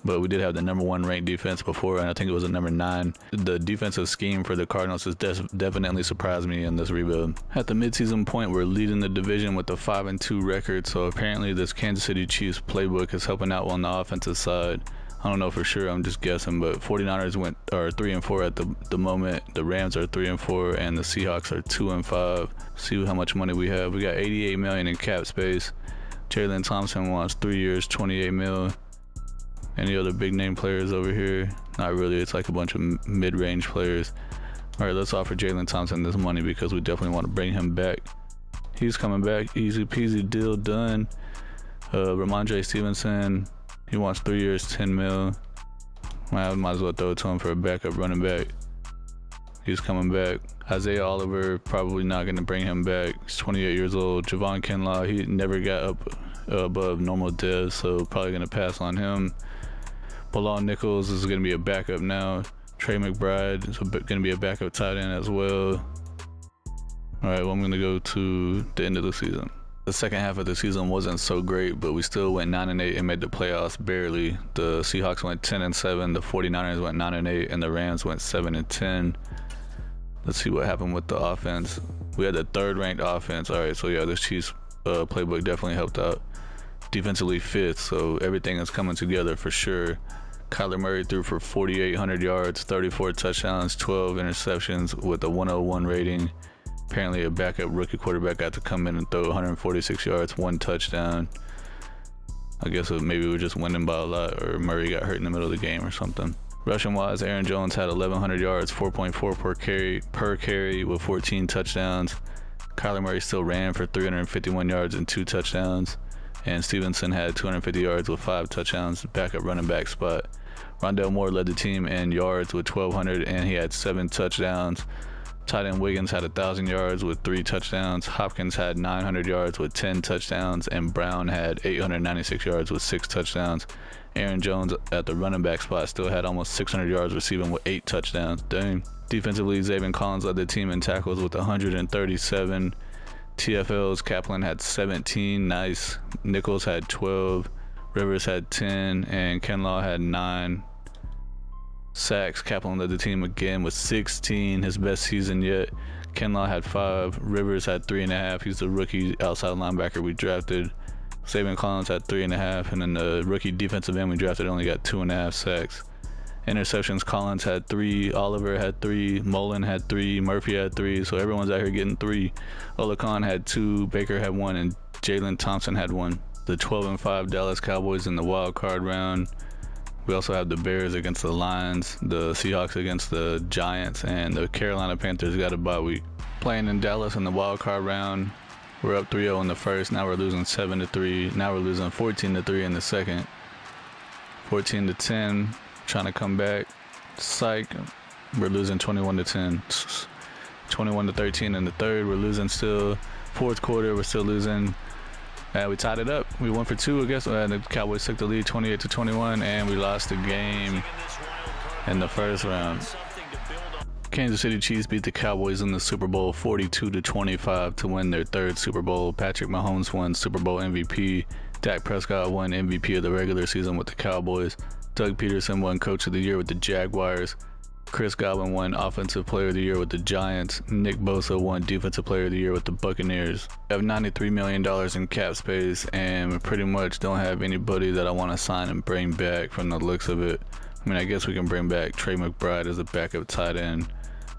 A: but we did have the number 1 ranked defense before, and I think it was a number 9. The defensive scheme for the Cardinals has definitely surprised me in this rebuild. At the midseason point, we're leading the division with a 5-2 record, so apparently this Kansas City Chiefs playbook is helping out on the offensive side. I don't know for sure, I'm just guessing, but 49ers are 3-4 at the moment. The Rams are 3-4, and the Seahawks are 2-5. See how much money we have. We got $88 million in cap space. Jalen Thompson wants 3 years, $28 million. Any other big name players over here? Not really. It's like a bunch of mid-range players. All right, let's offer Jalen Thompson this money because we definitely want to bring him back. He's coming back. Easy peasy, deal done. Ramondre Stevenson. He wants 3 years, $10 million. I might as well throw it to him for a backup running back. He's coming back. Isaiah Oliver, probably not going to bring him back. He's 28 years old. Javon Kinlaw, he never got up above normal dev, so probably going to pass on him. Bilal Nichols is going to be a backup now. Trey McBride is going to be a backup tight end as well. All right, well, I'm going to go to the end of the season. The second half of the season wasn't so great, but we still went 9-8 and made the playoffs barely. The Seahawks went 10-7, the 49ers went 9-8, and the Rams went 7-10. Let's see what happened with the offense. We had the 3rd ranked offense. All right, so yeah, this Chiefs playbook definitely helped out. Defensively 5th, so everything is coming together for sure. Kyler Murray threw for 4,800 yards, 34 touchdowns, 12 interceptions with a 101 rating. Apparently a backup rookie quarterback got to come in and throw 146 yards, 1 touchdown. I guess maybe we were just winning by a lot, or Murray got hurt in the middle of the game or something. Rushing wise, Aaron Jones had 1,100 yards, 4.4 per carry with 14 touchdowns. Kyler Murray still ran for 351 yards and 2 touchdowns. And Stevenson had 250 yards with 5 touchdowns, backup running back spot. Rondale Moore led the team in yards with 1,200, and he had 7 touchdowns. Tight end Wiggins had 1,000 yards with 3 touchdowns. Hopkins had 900 yards with 10 touchdowns, and Brown had 896 yards with 6 touchdowns. Aaron Jones at the running back spot still had almost 600 yards receiving with 8 touchdowns. Dang. Defensively, Zaven Collins led the team in tackles with 137. TFLs, Kaplan had 17. Nice. Nichols had 12. Rivers had 10, and Kinlaw had 9. Sacks, Kaplan led the team again with 16, his best season yet. Kinlaw had 5. Rivers had 3.5. He's the rookie outside linebacker we drafted. Zaven Collins had 3.5, and then the rookie defensive end we drafted only got 2.5 sacks. Interceptions, Collins had 3, Oliver had 3, Mullen had 3, Murphy had 3, so everyone's out here getting 3. Olakon had 2, Baker had 1, and Jalen Thompson had 1. The 12-5 Dallas Cowboys in the wild card round. We also have the Bears against the Lions, the Seahawks against the Giants, and the Carolina Panthers got a bye week. Playing in Dallas in the wild card round, we're up 3-0 in the first. Now we're losing 7-3. Now we're losing 14-3 in the second. 14-10, trying to come back. Psych, we're losing 21-10. 21-13 in the third. We're losing still. Fourth quarter, we're still losing. We tied it up. We went for 2, I guess. The Cowboys took the lead 28-21, and we lost the game in the first round. Kansas City Chiefs beat the Cowboys in the Super Bowl 42-25 to win their 3rd Super Bowl. Patrick Mahomes won Super Bowl MVP. Dak Prescott won MVP of the regular season with the Cowboys. Doug Peterson won Coach of the Year with the Jaguars. Chris Godwin won Offensive Player of the Year with the Giants. Nick Bosa won Defensive Player of the Year with the Buccaneers. We have $93 million in cap space, and we pretty much don't have anybody that I want to sign and bring back from the looks of it. I mean, I guess we can bring back Trey McBride as a backup tight end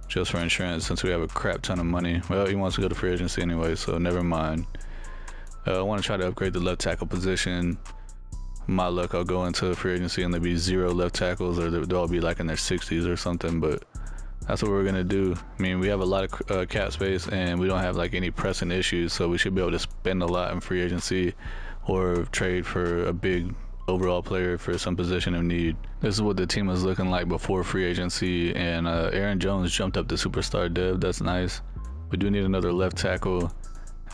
A: just for insurance since we have a crap ton of money. Well, he wants to go to free agency anyway, so never mind. I want to try to upgrade the left tackle position. My luck, I'll go into free agency and there'll be 0 left tackles, or they'll all be like in their 60s or something, but that's what we're going to do. I mean, we have a lot of cap space, and we don't have like any pressing issues, so we should be able to spend a lot in free agency or trade for a big overall player for some position of need. This is what the team was looking like before free agency, and Aaron Jones jumped up to superstar dev. That's nice. We do need another left tackle,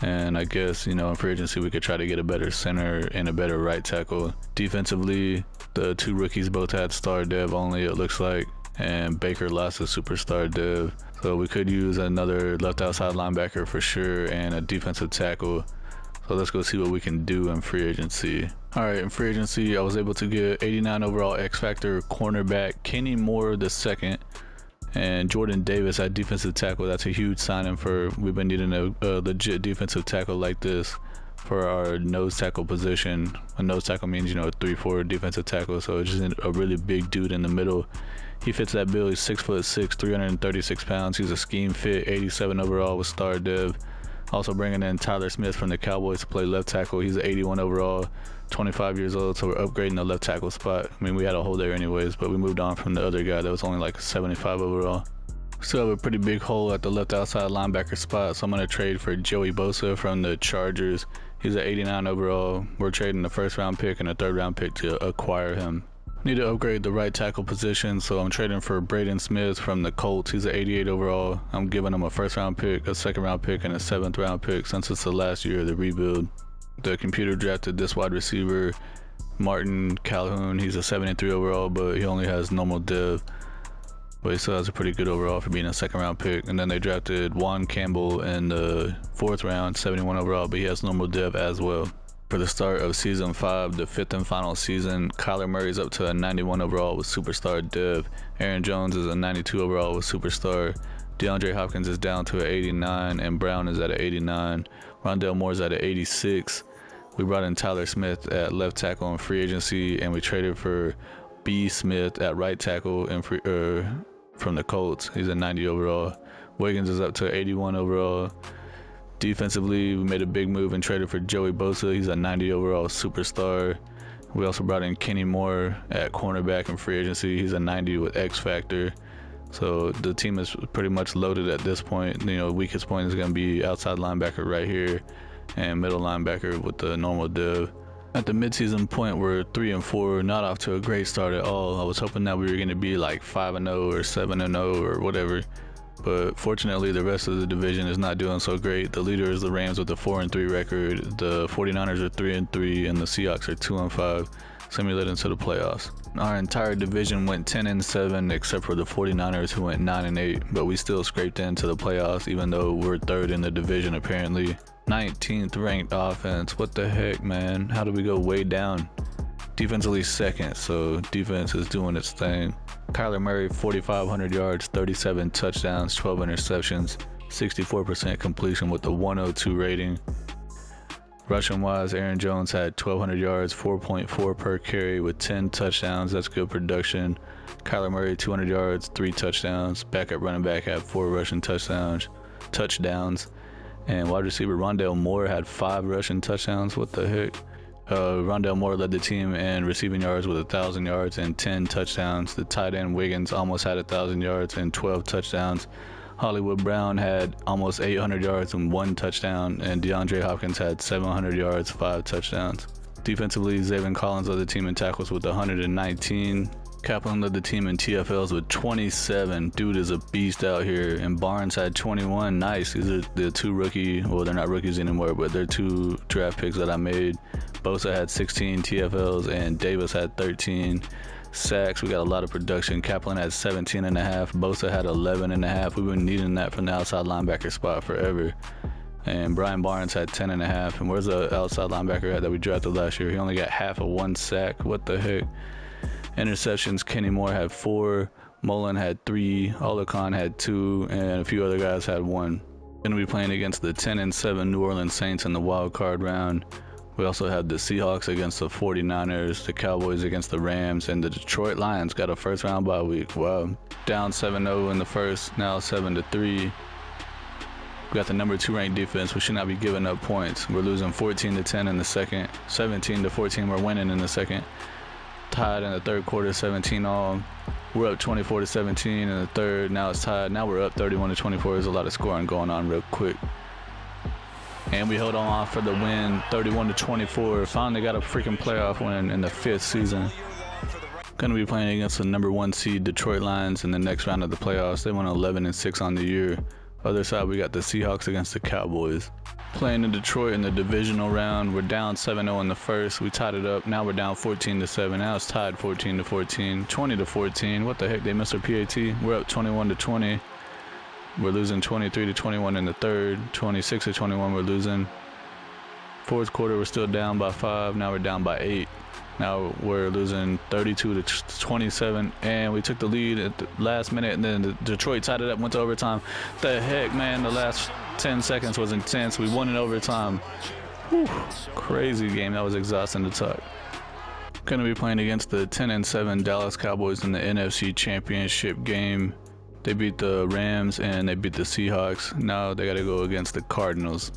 A: and I guess, you know, in free agency we could try to get a better center and a better right tackle. Defensively, the 2 rookies both had star dev only, it looks like, and Baker lost a superstar dev, so we could use another left outside linebacker for sure and a defensive tackle. So let's go see what we can do in free agency. Alright, in free agency I was able to get 89 overall X Factor cornerback Kenny Moore II and Jordan Davis at defensive tackle. That's a huge signing for, we've been needing a legit defensive tackle like this for our nose tackle position. A nose tackle means, you know, a 3-4 defensive tackle, so it's just a really big dude in the middle. He fits that bill. He's 6'6", 336 pounds. He's a scheme fit, 87 overall with star dev. Also bringing in Tyler Smith from the Cowboys to play left tackle. He's 81 overall, 25 years old, so we're upgrading the left tackle spot. I mean, we had a hole there anyways, but we moved on from the other guy that was only like 75 overall. Still have a pretty big hole at the left outside linebacker spot, so I'm going to trade for Joey Bosa from the Chargers. He's at 89 overall. We're trading the 1st round pick and a 3rd round pick to acquire him. Need to upgrade the right tackle position, so I'm trading for Braden Smith from the Colts. He's at 88 overall. I'm giving him a 1st round pick, a 2nd round pick, and a 7th round pick since it's the last year of the rebuild. The computer drafted this wide receiver, Martin Calhoun. He's a 73 overall, but he only has normal dev. But he still has a pretty good overall for being a 2nd round pick. And then they drafted Juan Campbell in the 4th round, 71 overall, but he has normal dev as well. For the start of season 5, the 5th and final season, Kyler Murray's up to a 91 overall with superstar dev. Aaron Jones is a 92 overall with superstar. DeAndre Hopkins is down to an 89, and Brown is at an 89. Rondale Moore's at an 86. We brought in Tyler Smith at left tackle in free agency, and we traded for B. Smith at right tackle and from the Colts. He's a 90 overall. Wiggins is up to 81 overall. Defensively, we made a big move and traded for Joey Bosa. He's a 90 overall superstar. We also brought in Kenny Moore at cornerback in free agency. He's a 90 with X Factor. So the team is pretty much loaded at this point. You know, weakest point is going to be outside linebacker right here and middle linebacker with the normal div. At the midseason point, we're 3-4, not off to a great start at all. I was hoping that we were going to be like 5-0 or 7-0 or whatever. But fortunately, the rest of the division is not doing so great. The leader is the Rams with a 4-3 record. The 49ers are 3-3, and the Seahawks are 2-5, simulating to the playoffs. Our entire division went 10-7, except for the 49ers, who went 9-8. But we still scraped into the playoffs, even though we're third in the division apparently. 19th ranked offense. What the heck, man? How did we go way down? Defensively second, so defense is doing its thing. Kyler Murray, 4,500 yards, 37 touchdowns, 12 interceptions, 64% completion with a 102 rating. Rushing wise, Aaron Jones had 1,200 yards, 4.4 per carry with 10 touchdowns. That's good production. Kyler Murray, 200 yards, 3 touchdowns. Backup running back had 4 rushing touchdowns. And wide receiver Rondale Moore had 5 rushing touchdowns. What the heck? Rondale Moore led the team in receiving yards with 1,000 yards and 10 touchdowns. The tight end Wiggins almost had 1,000 yards and 12 touchdowns. Hollywood Brown had almost 800 yards and 1 touchdown, and DeAndre Hopkins had 700 yards, 5 touchdowns. Defensively, Zaven Collins led the team in tackles with 119. Kaplan led the team in TFLs with 27. Dude is a beast out here. And Barnes had 21. Nice. These are the 2 rookie, well, they're not rookies anymore, but they're 2 draft picks that I made. Bosa had 16 TFLs and Davis had 13. Sacks, we got a lot of production. Kaplan had 17.5. Bosa had 11.5. We've been needing that from the outside linebacker spot forever. And Brian Barnes had 10.5. And where's the outside linebacker at that we drafted last year? He only got half of 1 sack. What the heck? Interceptions, Kenny Moore had 4. Mullen had 3. Olicon had 2. And a few other guys had 1. Going to be playing against the 10-7 New Orleans Saints in the wild card round. We also have the Seahawks against the 49ers, the Cowboys against the Rams, and the Detroit Lions got a first round bye week. Wow. Down 7-0 in the first, now 7-3. We got the number 2 ranked defense. We should not be giving up points. We're losing 14-10 in the second, 17-14. We're winning in the second. Tied in the third quarter, 17 all. We're up 24-17 in the third. Now it's tied. Now we're up 31-24. There's a lot of scoring going on real quick. And we held on for the win, 31-24. Finally got a freaking playoff win in the 5th season. Going to be playing against the number 1 seed Detroit Lions in the next round of the playoffs. They won 11-6 on the year. Other side, we got the Seahawks against the Cowboys. Playing in Detroit in the divisional round, we're down 7-0 in the first. We tied it up. Now we're down 14-7. Now it's tied 14-14, 20-14. What the heck? They missed our PAT. We're up 21-20. We're losing 23-21 in the third, 26-21 we're losing. Fourth quarter, we're still down by 5. Now we're down by 8. Now we're losing 32-27, and we took the lead at the last minute, and then Detroit tied it up, went to overtime. The heck, man, the last 10 seconds was intense. We won in overtime. Whew, crazy game. That was exhausting to talk. Going to be playing against the 10-7 Dallas Cowboys in the NFC Championship game. They beat the Rams and they beat the Seahawks. Now they got to go against the Cardinals.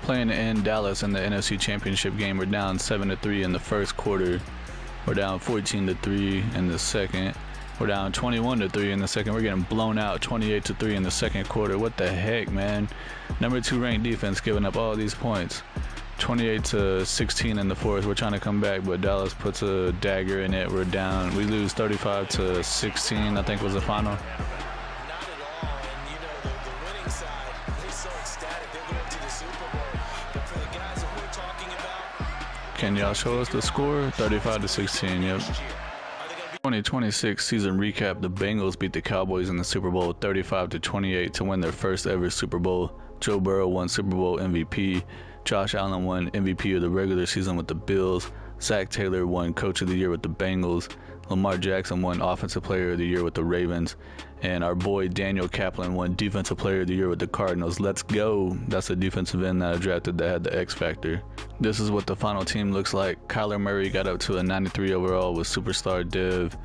A: Playing in Dallas in the NFC Championship game, we're down 7-3 in the first quarter. We're down 14-3 in the second. We're down 21-3 in the second. We're getting blown out 28-3 in the second quarter. What the heck, man? Number 2 ranked defense giving up all these points. 28-16 in the fourth. We're trying to come back, but Dallas puts a dagger in it. We're down. We lose 35-16, I think was the final. Can y'all show us the score? 35-16, yep. 2026 season recap. The Bengals beat the Cowboys in the Super Bowl 35-28 to win their first ever Super Bowl. Joe Burrow won Super Bowl MVP. Josh Allen won MVP of the regular season with the Bills. Zach Taylor won Coach of the Year with the Bengals. Lamar Jackson won Offensive Player of the Year with the Ravens, and our boy Daniel Kaplan won Defensive Player of the Year with the Cardinals. Let's go. That's a defensive end that I drafted that had the X factor. This is what the final team looks like. Kyler Murray got up to a 93 overall with superstar div.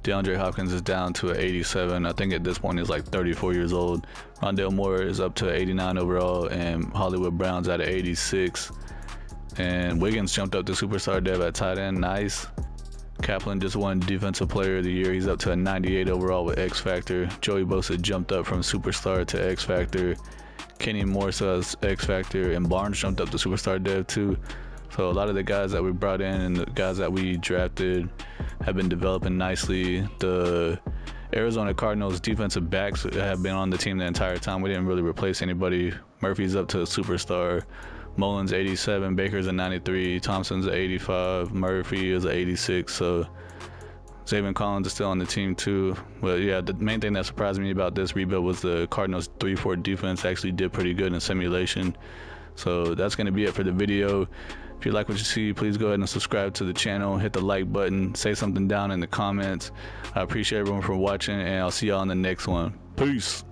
A: DeAndre Hopkins is down to an 87. I think at this point he's like 34 years old. Rondale Moore is up to 89 overall, and Hollywood Brown's at an 86. And Wiggins jumped up to superstar dev at tight end. Nice. Kaplan just won Defensive Player of the Year. He's up to a 98 overall with X Factor. Joey Bosa jumped up from Superstar to X Factor. Kenny Morse has X Factor, and Barnes jumped up to Superstar Dev too. So a lot of the guys that we brought in and the guys that we drafted have been developing nicely. The Arizona Cardinals defensive backs have been on the team the entire time. We didn't really replace anybody. Murphy's up to a superstar. Mullins 87, Baker's a 93, Thompson's a 85, Murphy is a 86. So Zaven Collins is still on the team too. But yeah, the main thing that surprised me about this rebuild was the Cardinals 3-4 defense actually did pretty good in simulation. So that's going to be it for the video. If you like what you see, please go ahead and subscribe to the channel, hit the like button, say something down in the comments. I appreciate everyone for watching, and I'll see y'all in the next one. Peace.